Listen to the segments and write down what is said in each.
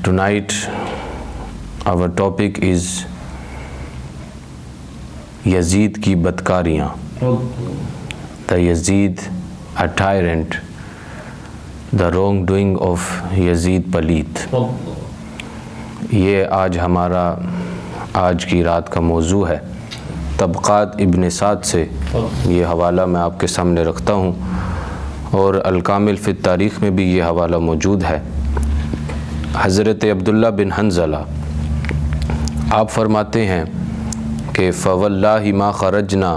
tonight our topic is Yazid की बदकारियाँ. The Yazid, a tyrant, the wrongdoing of Yazid Palit. ये आज हमारा आज की रात का मौजू है. तबक़ात इब्न साद से ये हवाला मैं आपके सामने रखता हूँ और अल-कामिल फ़ी तारीख़ में भी ये हवाला मौजूद है. हज़रत अब्दुल्ला बिन हंज़ला आप फरमाते हैं कि फ़वल्लाहि मा ख़रजना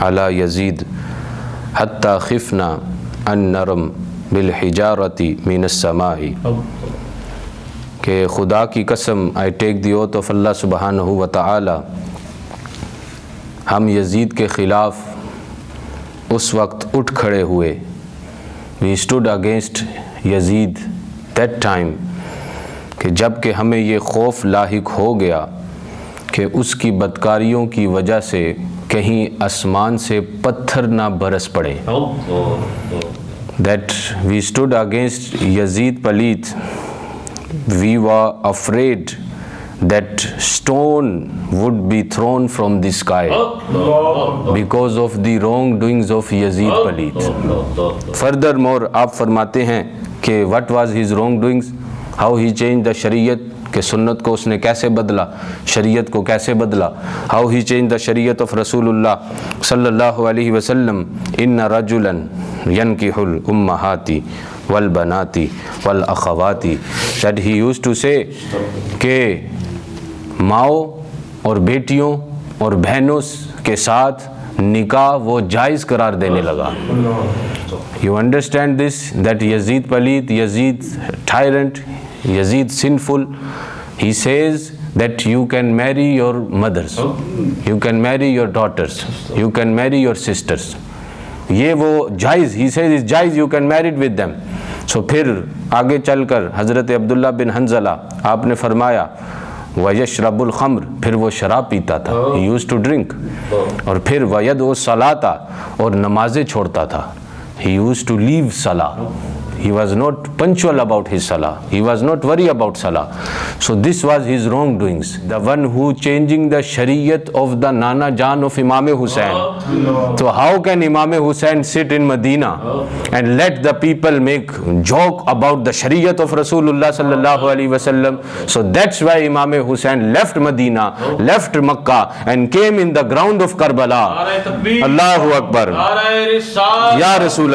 अला यज़ीद हत्ता ख़िफ़ना अन नरम बिल हिजारती मिनस समाई, कि खुदा की कसम, I take the oath of Allah सुब्हानहू व तआला, हम यज़ीद के ख़िलाफ़ उस वक्त उठ खड़े हुए. We stood against Yazid that time, कि जब कि हमें ये खौफ लाहिक हो गया कि उसकी बदकारियों की वजह से कहीं आसमान से पत्थर ना बरस पड़े. That we stood against Yazid पलीत, we were afraid that stone would be thrown from the sky because of the wrongdoings of Yazid Palit. Furthermore, आप फरमाते हैं कि what was his wrongdoings, how he changed the शरीयत, कि सुन्नत को उसने कैसे बदला, शरीयत को कैसे बदला. how he changed the शरीयत of रसूलुल्लाह सल्लल्लाहु अलैहि वसल्लम. इन्ना रजुलन यनकिहुल उम्महाती वल बनाती वल अखवाती, that he used to say कि माओ और बेटियों और बहनों के साथ निकाह वो जायज़ करार देने लगा. You understand this, that Yazid Palit, Yazid tyrant, Yazid sinful, he says that you can marry your mothers, you can marry your daughters, you can marry your sisters. ये वो जायज़, he says it's जायज़, you can marry it with them. So फिर आगे चलकर हज़रत अब्दुल्ला बिन हंज़ला आपने फरमाया वयशरबुल खम्र, फिर वो शराब पीता था, he used to drink. और फिर वयदउ सलाता, और नमाज़ें छोड़ता था. he used to leave salah, he was not punctual about his salah, he was not worried about salah. So this was his wrongdoings. The one who changing the shariyat of the Nana Jan of Imam Hussain. So how can Imam Hussain sit in Medina and let the people make joke about the shariyat of Rasulullah sallallahu alaihi wasallam? So that's why Imam Hussain left Medina, left Makkah and came in the ground of Karbala. Allahu Akbar, Ya Rasulullah,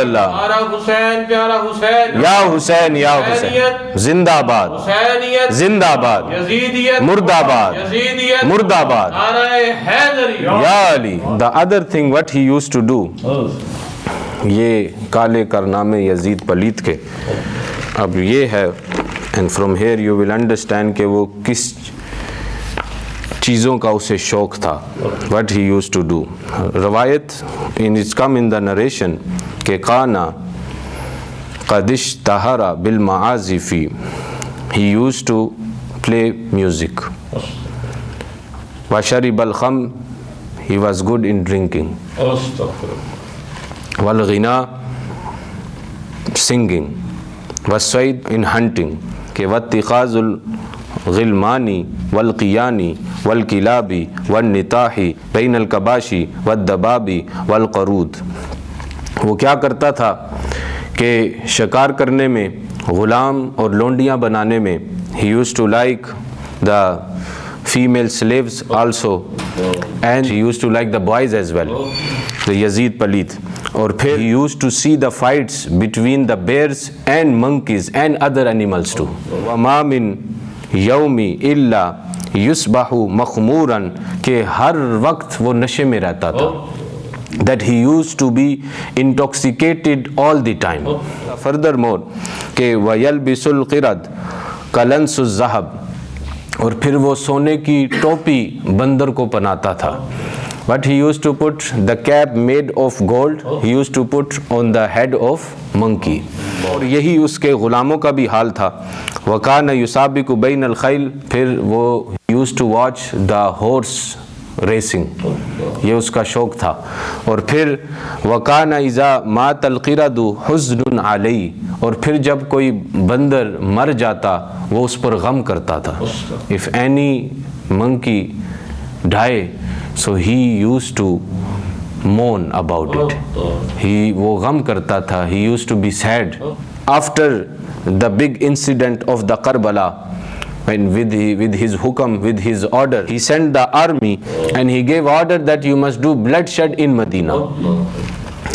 या हुसैन, या हुसैन, जिंदाबाद, जिंदाबाद, मुर्दाबाद, मुर्दाबाद, या Ali. The other thing what he used to do, ये काले कारनामे यजीद पलीत के. अब ये है, and from here you will understand कि वो किस चीज़ों का उसे शौक़ था. What he used to do. रवायत in its come in the narration के काना क़दिश तहरा बिल माज़िफ़ी, he used to play music. वशरिब अल ख़म्र, he was good in drinking. वल ग़िना, singing. वस्सैद, in hunting. के वत्तिख़ाज़ुल ग़िलमानी वल क़ियानी वल किलाबी वल निताही बैनल कबाशी वद दबाबी वल क़रूद. वो क्या करता था कि शिकार करने में, ग़ुलाम और लोंडियाँ बनाने में, he used to like the female slaves also and he used to like the boys as well, the Yazid Palit. और फिर he used to see the fights between the bears and monkeys and other animals too. वमा मिन यौमी इल्ला युस्बहु मख़मूरन, के हर वक्त वो नशे में रहता था. That he used to be intoxicated all the time. Furthermore, के वयल्बिसुल क़िरद कलंसुज़ ज़हब, और फिर वो सोने की टोपी बंदर को पहनाता था. But he used to put the cap made of gold, he used to put on the head of monkey. और यही उसके ग़ुलामों का भी हाल था. वकान युसाबिकु बैनल ख़ैल, फिर वो used to watch the horse racing, ये उसका शौक़ था। और फिर वकाना इज़ा मा तलक़िरदु हुज़्नुन अलई, और फिर जब कोई बंदर मर जाता वो उस पर गम करता था। If any monkey die so he used to mourn about it. वो गम करता था, he used to be sad. After the big incident of the Karbala, when with his hukam, with his order, he sent the army and he gave order that you must do bloodshed in Medina.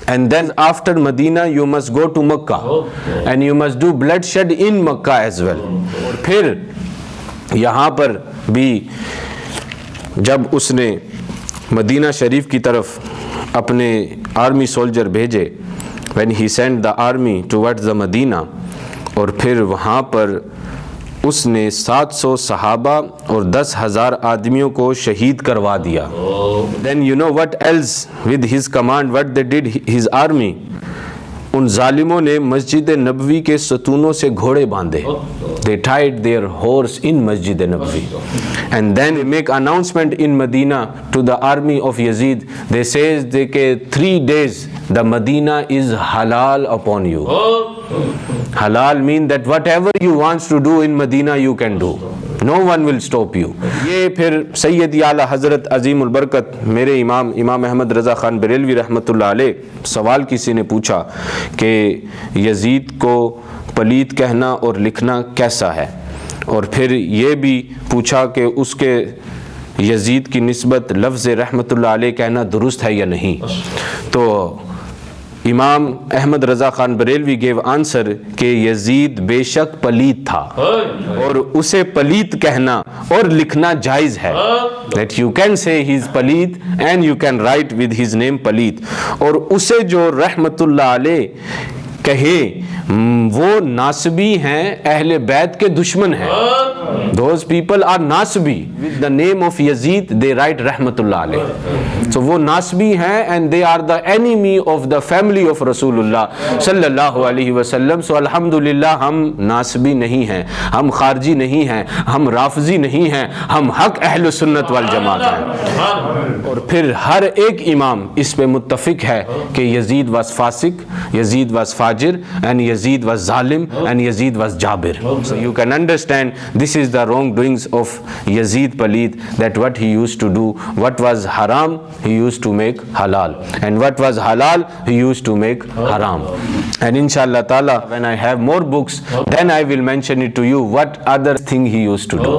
And then after Medina you must go to Makkah and you must do bloodshed in Makkah as well. फिर यहाँ पर भी जब उसने Medina शरीफ की तरफ अपने army soldier भेजे, when he sent the army towards the Medina, और फिर वहाँ पर उसने 700 सहाबा और 10,000 आदमियों को शहीद करवा दिया। Then you know what else with his command, what they did his army? उन जालिमों ने मस्जिद नबवी के सतूनों से घोड़े बांधे। They tied their horse in Masjid Nabwi. And then they make announcement in Medina to the army of Yazid. They say that 3 days the Medina is halal upon you. Halal mean that whatever you want to do in Medina you can do. No one will stop you. ये फिर सैयद आला हज़रत अज़ीमुल बरकत मेरे इमाम अहमद रज़ा ख़ान बरेलवी रहमतुल्लाह अलैह, सवाल किसी ने पूछा कि यजीद को पलीत कहना और लिखना कैसा है, और फिर ये भी पूछा कि उसके यजीद की निस्बत लफ्ज़ रहमतुल्लाह अलैह कहना दुरुस्त है या नहीं। तो इमाम अहमद रज़ा ख़ान बरेलवी गेव आंसर कि यजीद बेशक पलीत था और उसे पलीत कहना और लिखना जायज़ है। That you can say he is पलीत and you can write with his name पलीत, और उसे जो रहमतुल्लाह अलैह कहे वो नासबी हैं, अहले बैत के दुश्मन हैं। Those people are नासबी, with the name of Yazid they write रहमतुल्लाह अलैह। So वो नासबी हैं and they are the enemy of the family of रसूलुल्लाह सल्लल्लाहु अलैहि वसल्लम। So अल्हम्दुलिल्लाह हम नासबी नहीं हैं, हम खारजी नहीं हैं, हम राफजी नहीं हैं, हम हक अहले सुन्नत वल जमात हैं। और फिर हर एक इमाम इस पे मुत्तफिक है कि यजीद वाज फासिक, यजीद वाज फाजिर, and Yazid was zalim, and Yazid was Jabir. So you can understand this is the wrongdoings of Yazid Palid, that what he used to do, what was haram he used to make halal, and what was halal he used to make haram. And inshallah ta'ala when I have more books then I will mention it to you what other thing he used to do.